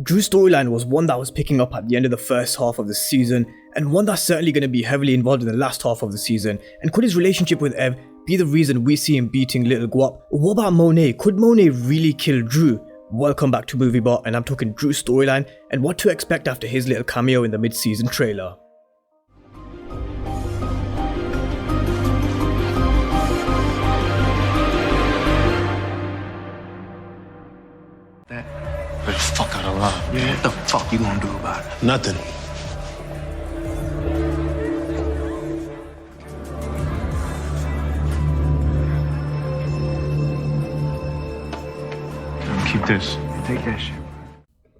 Drew's storyline was one that was picking up at the end of the first half of the season, and one that's certainly going to be heavily involved in the last half of the season. And could his relationship with Ev be the reason we see him beating Little Guap? Or what about Monet? Could Monet really kill Drew? Welcome back to MovieBot, and I'm talking Drew's storyline and what to expect after his little cameo in the mid-season trailer. Get the fuck out of line. Yeah, what the fuck you gonna do about it? Nothing. Keep this. Take that shit.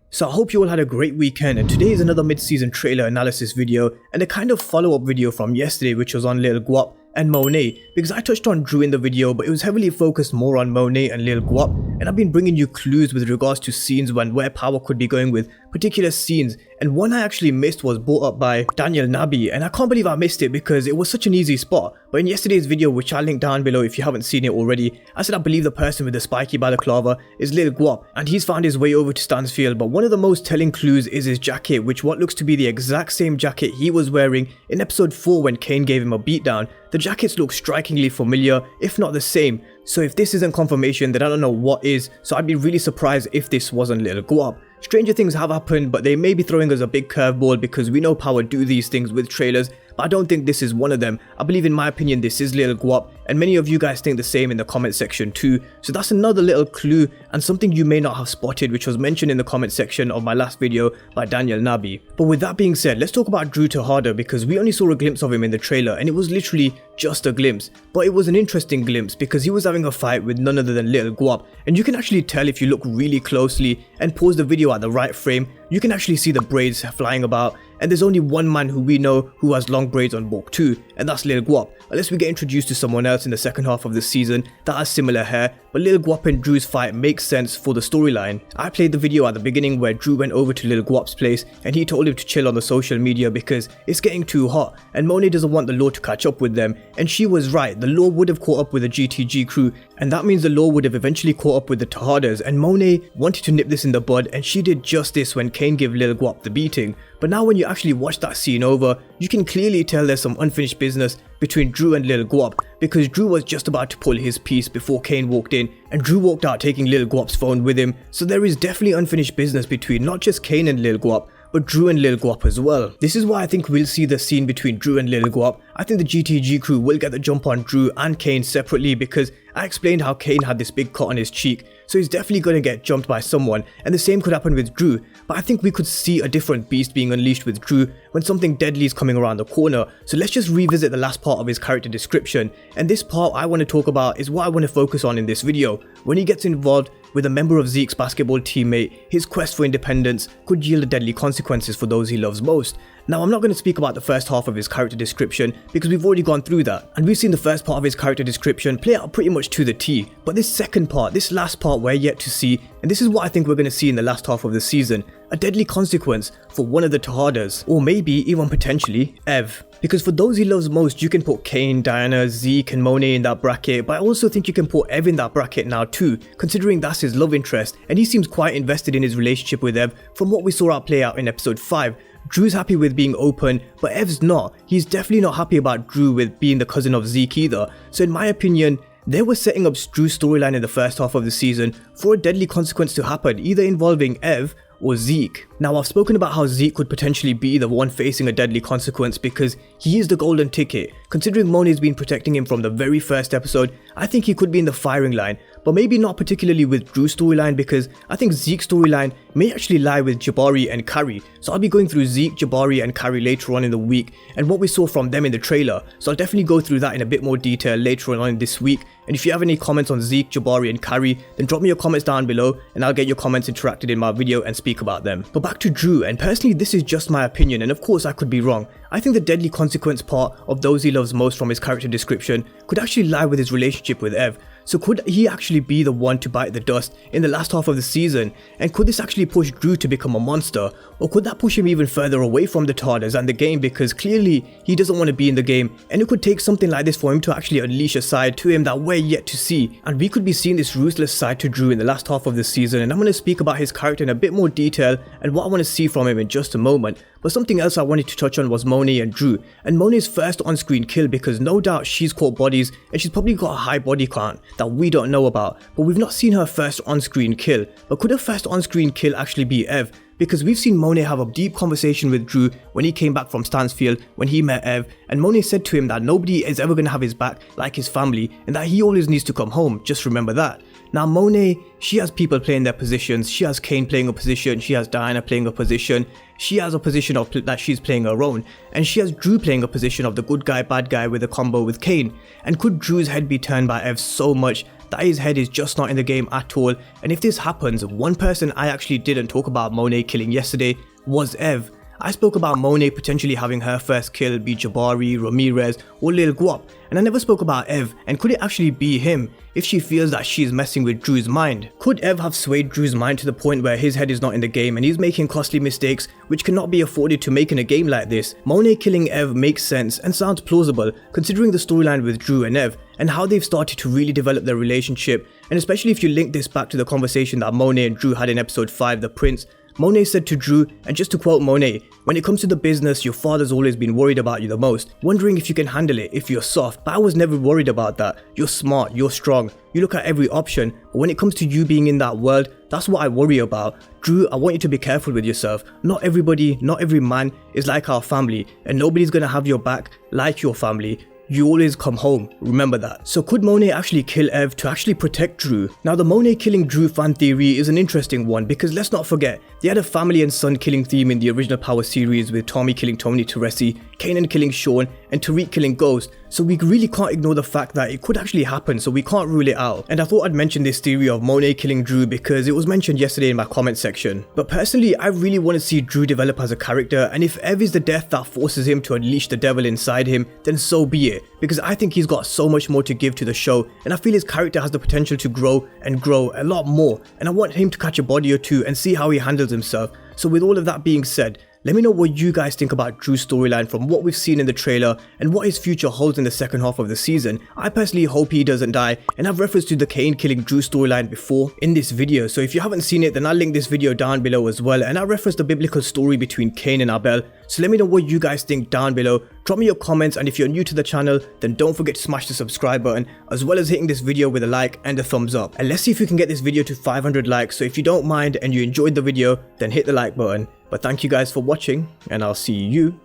So I hope you all had a great weekend, and today is another mid-season trailer analysis video and a kind of follow-up video from yesterday, which was on Lil Guap and Monet, because I touched on Drew in the video, but it was heavily focused more on Monet and Lil Guap, and I've been bringing you clues with regards to scenes and where Power could be going with particular scenes, and one I actually missed was brought up by Daniel Nabi, and I can't believe I missed it because it was such an easy spot. But in yesterday's video, which I'll link down below if you haven't seen it already, I said I believe the person with the spiky balaclava is Lil Guap, and he's found his way over to Stansfield, but one of the most telling clues is his jacket, which what looks to be the exact same jacket he was wearing in episode 4 when Kane gave him a beatdown. The jackets look strikingly familiar, if not the same, so if this isn't confirmation then I don't know what is, so I'd be really surprised if this wasn't Lil Guap. Stranger things have happened, but they may be throwing us a big curveball because we know Power do these things with trailers, but I don't think this is one of them. I believe in my opinion this is Lil Guap, and many of you guys think the same in the comment section too, so that's another little clue and something you may not have spotted, which was mentioned in the comment section of my last video by Daniel Nabi. But with that being said, let's talk about Drew Tejada, because we only saw a glimpse of him in the trailer and it was literally just a glimpse, but it was an interesting glimpse because he was having a fight with none other than Lil Guap, and you can actually tell if you look really closely and pause the video at the right frame, you can actually see the braids flying about, and there's only one man who we know who has long braids on book 2, and that's Lil Guap, unless we get introduced to someone else in the second half of the season that has similar hair. But Lil Guap and Drew's fight makes sense for the storyline. I played the video at the beginning where Drew went over to Lil Guap's place and he told him to chill on the social media because it's getting too hot and Monet doesn't want the law to catch up with them, and she was right. The law would have caught up with the GTG crew, and that means the law would have eventually caught up with the Tejadas, and Monet wanted to nip this in the bud, and she did just this when Kane gave Lil Guap the beating. But now when you actually watch that scene over, you can clearly tell there's some unfinished business between Drew and Lil Guap, because Drew was just about to pull his piece before Kane walked in, and Drew walked out taking Lil Guap's phone with him, so there is definitely unfinished business between not just Kane and Lil Guap, but Drew and Lil Guap as well. This is why I think we'll see the scene between Drew and Lil Guap. I think the GTG crew will get the jump on Drew and Kane separately, because I explained how Kane had this big cut on his cheek, so he's definitely going to get jumped by someone, and the same could happen with Drew. But I think we could see a different beast being unleashed with Drew when something deadly is coming around the corner. So let's just revisit the last part of his character description, and this part I want to talk about is what I want to focus on in this video. When he gets involved with a member of Zeke's basketball teammate, his quest for independence could yield deadly consequences for those he loves most. Now, I'm not going to speak about the first half of his character description because we've already gone through that, and we've seen the first part of his character description play out pretty much to the T. But this second part, this last part, we're yet to see, and this is what I think we're going to see in the last half of the season: a deadly consequence for one of the Tejadas, or maybe even potentially Ev. Because for those he loves most, you can put Kane, Diana, Zeke and Monet in that bracket, but I also think you can put Ev in that bracket now too, considering that's his love interest, and he seems quite invested in his relationship with Ev from what we saw play out in episode 5. Drew's happy with being open, but Ev's not. He's definitely not happy about Drew with being the cousin of Zeke either. So in my opinion, they were setting up Drew's storyline in the first half of the season for a deadly consequence to happen, either involving Ev or Zeke. Now, I've spoken about how Zeke could potentially be the one facing a deadly consequence because he is the golden ticket. Considering Monet's been protecting him from the very first episode, I think he could be in the firing line, but maybe not particularly with Drew's storyline, because I think Zeke's storyline may actually lie with Jabari and Carrie. So I'll be going through Zeke, Jabari and Carrie later on in the week and what we saw from them in the trailer. So I'll definitely go through that in a bit more detail later on this week. And if you have any comments on Zeke, Jabari and Carrie, then drop me your comments down below and I'll get your comments interacted in my video and speak about them. But back to Drew, and personally this is just my opinion, and of course I could be wrong. I think the deadly consequence part of those he loves most from his character description could actually lie with his relationship with Ev. So could he actually be the one to bite the dust in the last half of the season? And could this actually push Drew to become a monster? Or could that push him even further away from the TARDIS and the game, because clearly he doesn't want to be in the game, and it could take something like this for him to actually unleash a side to him that we're yet to see. And we could be seeing this ruthless side to Drew in the last half of the season, and I'm going to speak about his character in a bit more detail and what I want to see from him in just a moment. But something else I wanted to touch on was Monet and Drew, and Monet's first on-screen kill, because no doubt she's caught bodies and she's probably got a high body count that we don't know about, but we've not seen her first on-screen kill. But could her first on-screen kill actually be Ev? Because we've seen Monet have a deep conversation with Drew when he came back from Stansfield, when he met Ev, and Monet said to him that nobody is ever going to have his back like his family, and that he always needs to come home, just remember that. Now Monet, she has people playing their positions, she has Kane playing a position, she has Diana playing a position, she has a position of that she's playing her own, and she has Drew playing a position of the good guy, bad guy with a combo with Kane. And could Drew's head be turned by Ev so much that his head is just not in the game at all? And if this happens, one person I actually didn't talk about Monet killing yesterday was Ev. I spoke about Monet potentially having her first kill be Jabari, Ramirez or Lil Guap, and I never spoke about Ev, and could it actually be him if she feels that she's messing with Drew's mind? Could Ev have swayed Drew's mind to the point where his head is not in the game and he's making costly mistakes which cannot be afforded to make in a game like this? Monet killing Ev makes sense and sounds plausible considering the storyline with Drew and Ev and how they've started to really develop their relationship, and especially if you link this back to the conversation that Monet and Drew had in episode 5, The Prince. Monet said to Drew, and just to quote Monet, "When it comes to the business, your father's always been worried about you the most, wondering if you can handle it, if you're soft, but I was never worried about that. You're smart, you're strong, you look at every option, but when it comes to you being in that world, that's what I worry about. Drew, I want you to be careful with yourself. Not everybody, not every man is like our family, and nobody's gonna have your back like your family. You always come home, remember that." So could Monet actually kill Ev to actually protect Drew? Now the Monet killing Drew fan theory is an interesting one, because let's not forget, they had a family and son killing theme in the original Power series with Tommy killing Tony Teresi, Kanan killing Sean, and Tariq killing Ghost. So we really can't ignore the fact that it could actually happen, so we can't rule it out. And I thought I'd mention this theory of Monet killing Drew because it was mentioned yesterday in my comment section. But personally, I really want to see Drew develop as a character, and if Ev is the death that forces him to unleash the devil inside him, then so be it. Because I think he's got so much more to give to the show, and I feel his character has the potential to grow and grow a lot more, and I want him to catch a body or two and see how he handles himself. So with all of that being said, let me know what you guys think about Drew's storyline from what we've seen in the trailer and what his future holds in the second half of the season. I personally hope he doesn't die, and I've referenced to the Kane killing Drew storyline before in this video, so if you haven't seen it then I'll link this video down below as well, and I referenced the biblical story between Cain and Abel. So let me know what you guys think down below, drop me your comments, and if you're new to the channel then don't forget to smash the subscribe button as well as hitting this video with a like and a thumbs up. And let's see if we can get this video to 500 likes, so if you don't mind and you enjoyed the video then hit the like button. But thank you guys for watching, and I'll see you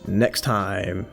next time.